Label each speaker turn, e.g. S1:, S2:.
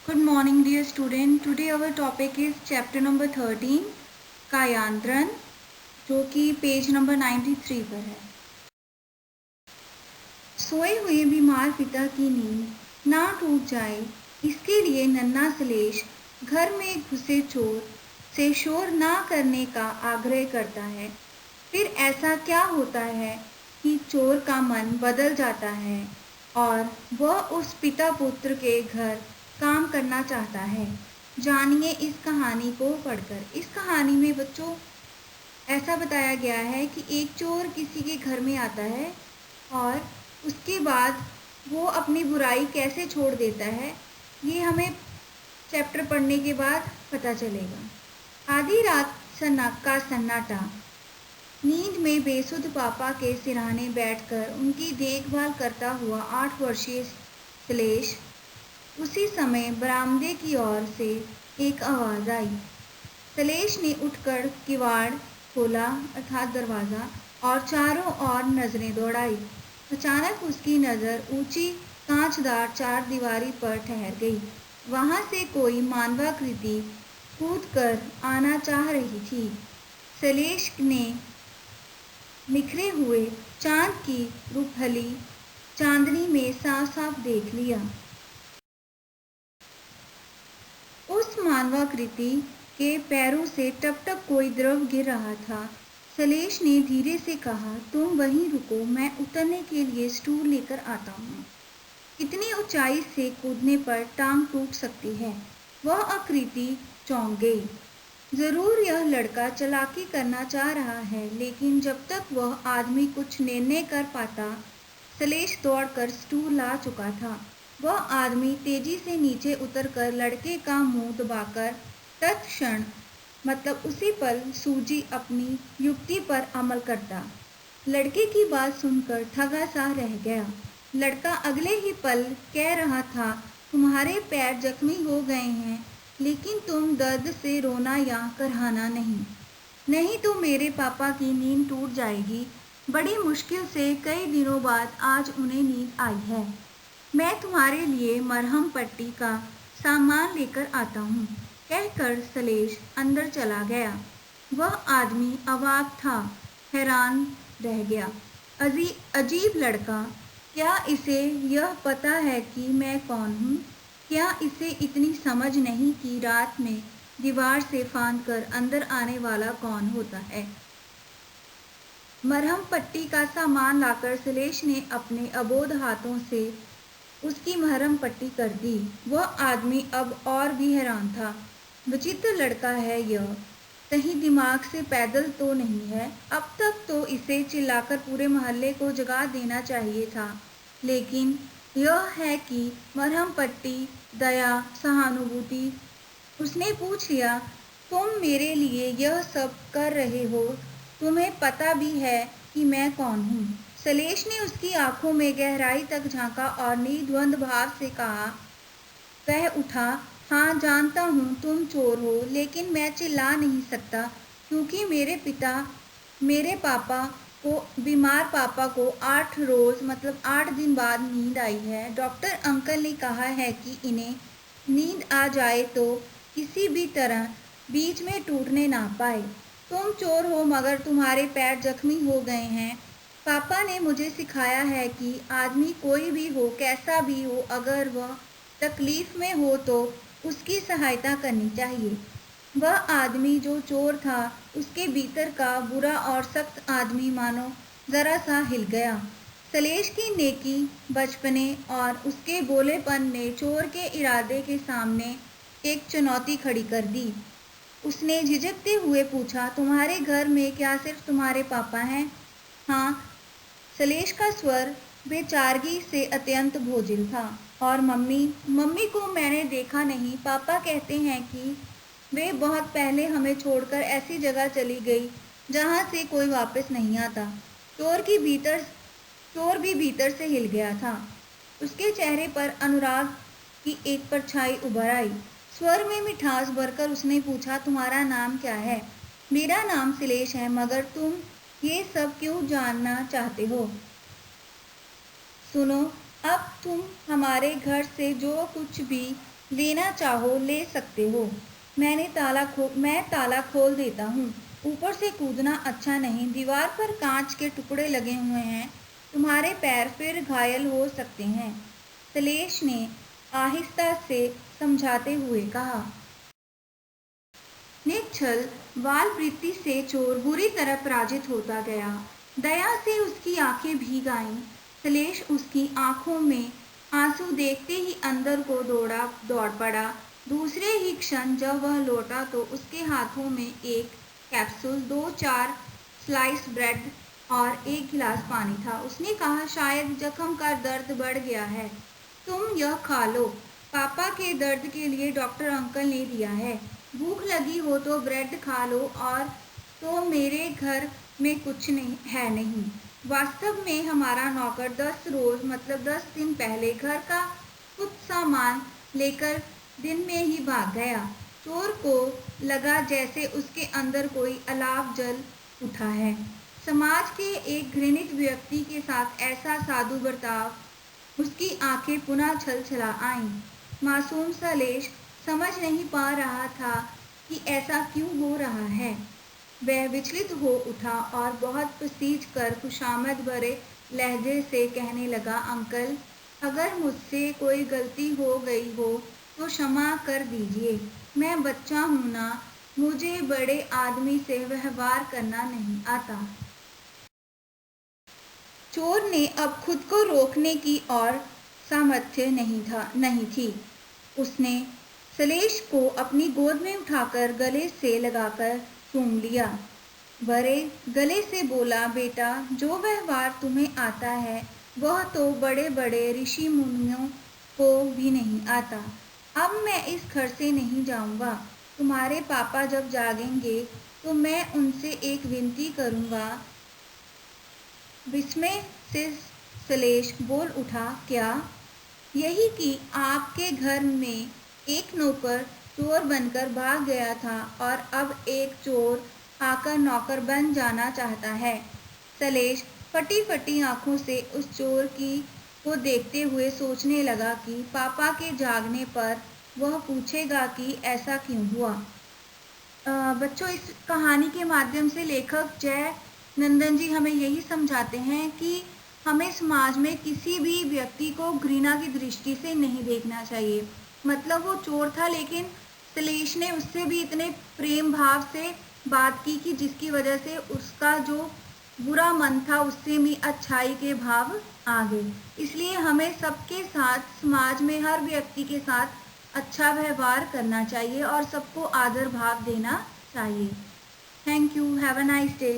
S1: Good morning, dear student. Today our topic is chapter number 13, कायांतरण, जो कि page number 93 पर है। सोए हुए बीमार पिता की नींद ना टूट जाए, इसके लिए नन्हा सलेश घर में घुसे चोर से शोर ना करने का आग्रह करता है। फिर ऐसा क्या होता है कि चोर का मन बदल जाता है और वह उस पिता पुत्र के घर काम करना चाहता है। जानिए इस कहानी को पढ़कर। इस कहानी में बच्चों ऐसा बताया गया है कि एक चोर किसी के घर में आता है और उसके बाद वो अपनी बुराई कैसे छोड़ देता है, ये हमें चैप्टर पढ़ने के बाद पता चलेगा। आधी रात का सन्नाटा। नींद में बेसुध पापा के सिरहाने बैठकर उनकी देखभाल करता हुआ 8 वर्षीय श्लेष। उसी समय बरामदे की ओर से एक आवाज़ आई। श्लेष ने उठकर किवाड़ खोला अर्थात दरवाज़ा और चारों ओर नज़रें दौड़ाई। अचानक उसकी नज़र ऊंची कांचदार चार दीवारी पर ठहर गई। वहाँ से कोई मानवाकृति कूदकर आना चाह रही थी। श्लेष ने निखरे हुए चांद की रूपहली चांदनी में साफ साफ देख लिया। उस मानवाकृति के पैरों से टप टप कोई द्रव गिर रहा था। श्लेष ने धीरे से कहा, तुम वहीं रुको, मैं उतरने के लिए स्टूल लेकर आता हूँ। इतनी ऊंचाई से कूदने पर टांग टूट सकती है। वह आकृति चौंक गई। जरूर यह लड़का चालाकी करना चाह रहा है, लेकिन जब तक वह आदमी कुछ निर्णय कर पाता, श्लेष दौड़कर स्टूल ला चुका था। वह आदमी तेजी से नीचे उतरकर लड़के का मुंह दबाकर तत्क्षण मतलब उसी पल सूजी अपनी युक्ति पर अमल करता। लड़के की बात सुनकर ठगा सा रह गया। लड़का अगले ही पल कह रहा था, तुम्हारे पैर जख्मी हो गए हैं, लेकिन तुम दर्द से रोना या करहाना नहीं, नहीं तो मेरे पापा की नींद टूट जाएगी। बड़ी मुश्किल से कई दिनों बाद आज उन्हें नींद आई है। मैं तुम्हारे लिए मरहम पट्टी का सामान लेकर आता हूँ, कहकर श्लेष अंदर चला गया। वह आदमी अवाक था, हैरान रह गया। अजीब लड़का, क्या इसे यह पता है कि मैं कौन हूँ? क्या इसे इतनी समझ नहीं कि रात में दीवार से फांद कर अंदर आने वाला कौन होता है? मरहम पट्टी का सामान लाकर श्लेष ने अपने अबोध हाथों से उसकी मरहम पट्टी कर दी। वह आदमी अब और भी हैरान था। विचित्र लड़का है यह, कहीं दिमाग से पैदल तो नहीं है। अब तक तो इसे चिल्लाकर पूरे मोहल्ले को जगा देना चाहिए था, लेकिन यह है कि मरहम पट्टी, दया, सहानुभूति। उसने पूछ लिया, तुम मेरे लिए यह सब कर रहे हो, तुम्हें पता भी है कि मैं कौन हूँ? श्लेष ने उसकी आंखों में गहराई तक झांका और निद्वंद भाव से कह उठा, हाँ जानता हूँ तुम चोर हो, लेकिन मैं चिल्ला नहीं सकता क्योंकि मेरे पापा को बीमार पापा को 8 रोज़ मतलब 8 दिन बाद नींद आई है। डॉक्टर अंकल ने कहा है कि इन्हें नींद आ जाए तो किसी भी तरह बीच में टूटने ना पाए। तुम चोर हो मगर तुम्हारे पैर जख्मी हो गए हैं। पापा ने मुझे सिखाया है कि आदमी कोई भी हो, कैसा भी हो, अगर वह तकलीफ़ में हो तो उसकी सहायता करनी चाहिए। वह आदमी जो चोर था, उसके भीतर का बुरा और सख्त आदमी मानो ज़रा सा हिल गया। श्लेष की नेकी, बचपने और उसके भोलेपन ने चोर के इरादे के सामने एक चुनौती खड़ी कर दी। उसने झिझकते हुए पूछा, तुम्हारे घर में क्या सिर्फ तुम्हारे पापा हैं? हाँ। श्लेष का स्वर बेचारगी से अत्यंत बोझिल था। और मम्मी को मैंने देखा नहीं। पापा कहते हैं कि वे बहुत पहले हमें छोड़कर ऐसी जगह चली गई जहाँ से कोई वापस नहीं आता। चोर भी भीतर से हिल गया था। उसके चेहरे पर अनुराग की एक परछाई उभर आई। स्वर में मिठास भरकर उसने पूछा, तुम्हारा नाम क्या है? मेरा नाम श्लेष है, मगर तुम ये सब क्यों जानना चाहते हो? सुनो, अब तुम हमारे घर से जो कुछ भी लेना चाहो ले सकते हो। मैं ताला खोल देता हूँ। ऊपर से कूदना अच्छा नहीं, दीवार पर कांच के टुकड़े लगे हुए हैं, तुम्हारे पैर फिर घायल हो सकते हैं, सलेश ने आहिस्ता से समझाते हुए कहा। निश्चल वाल वृत्ति से चोर बुरी तरह पराजित होता गया। दया से उसकी आंखें भीग आईं। सलेश उसकी आंखों में आंसू देखते ही अंदर को दौड़ पड़ा। दूसरे ही क्षण जब वह लौटा तो उसके हाथों में एक कैप्सूल, 2-4 स्लाइस ब्रेड और एक गिलास पानी था। उसने कहा, शायद जख्म का दर्द बढ़ गया है, तुम यह खा लो। पापा के दर्द के लिए डॉक्टर अंकल ने दिया है। भूख लगी हो तो ब्रेड खा लो, और तो मेरे घर में कुछ नहीं है नहीं। वास्तव में हमारा नौकर 10 रोज मतलब 10 दिन पहले घर का कुछ सामान लेकर दिन में ही भाग गया। चोर को लगा जैसे उसके अंदर कोई अलाव जल उठा है। समाज के एक घृणित व्यक्ति के साथ ऐसा साधु बर्ताव। उसकी आंखें पुनः छलछला आईं। मासूम सलेश समझ नहीं पा रहा था कि ऐसा क्यों हो रहा है। वह विचलित हो उठा और बहुत पसीज कर खुशामद भरे लहजे से कहने लगा, अंकल, अगर मुझसे कोई गलती हो गई हो तो क्षमा कर दीजिए। मैं बच्चा हूँ ना, मुझे बड़े आदमी से व्यवहार करना नहीं आता। चोर ने अब खुद को रोकने की और सामर्थ्य नहीं थी। उसने सलेश को अपनी गोद में उठाकर गले से लगाकर चूम लिया। बड़े गले से बोला, बेटा, जो व्यवहार तुम्हें आता है वह तो बड़े बड़े ऋषि मुनियों को भी नहीं आता। अब मैं इस घर से नहीं जाऊंगा। तुम्हारे पापा जब जागेंगे तो मैं उनसे एक विनती करूंगा। विस्मय से सलेश बोल उठा, क्या? यही कि आपके घर में एक नौकर चोर बनकर भाग गया था और अब एक चोर आकर नौकर बन जाना चाहता है। सलेश फटी फटी आंखों से उस चोर को देखते हुए सोचने लगा कि पापा के जागने पर वह पूछेगा कि ऐसा क्यों हुआ। बच्चों, इस कहानी के माध्यम से लेखक जय नंदन जी हमें यही समझाते हैं कि हमें समाज में किसी भी व्यक्ति को घृणा की दृष्टि से नहीं देखना चाहिए। मतलब वो चोर था, लेकिन सलेश ने उससे भी इतने प्रेम भाव से बात की कि जिसकी वजह से उसका जो बुरा मन था उससे भी अच्छाई के भाव आ गए। इसलिए हमें सबके साथ, समाज में हर व्यक्ति के साथ अच्छा व्यवहार करना चाहिए और सबको आदर भाव देना चाहिए। Thank you. Have a nice day.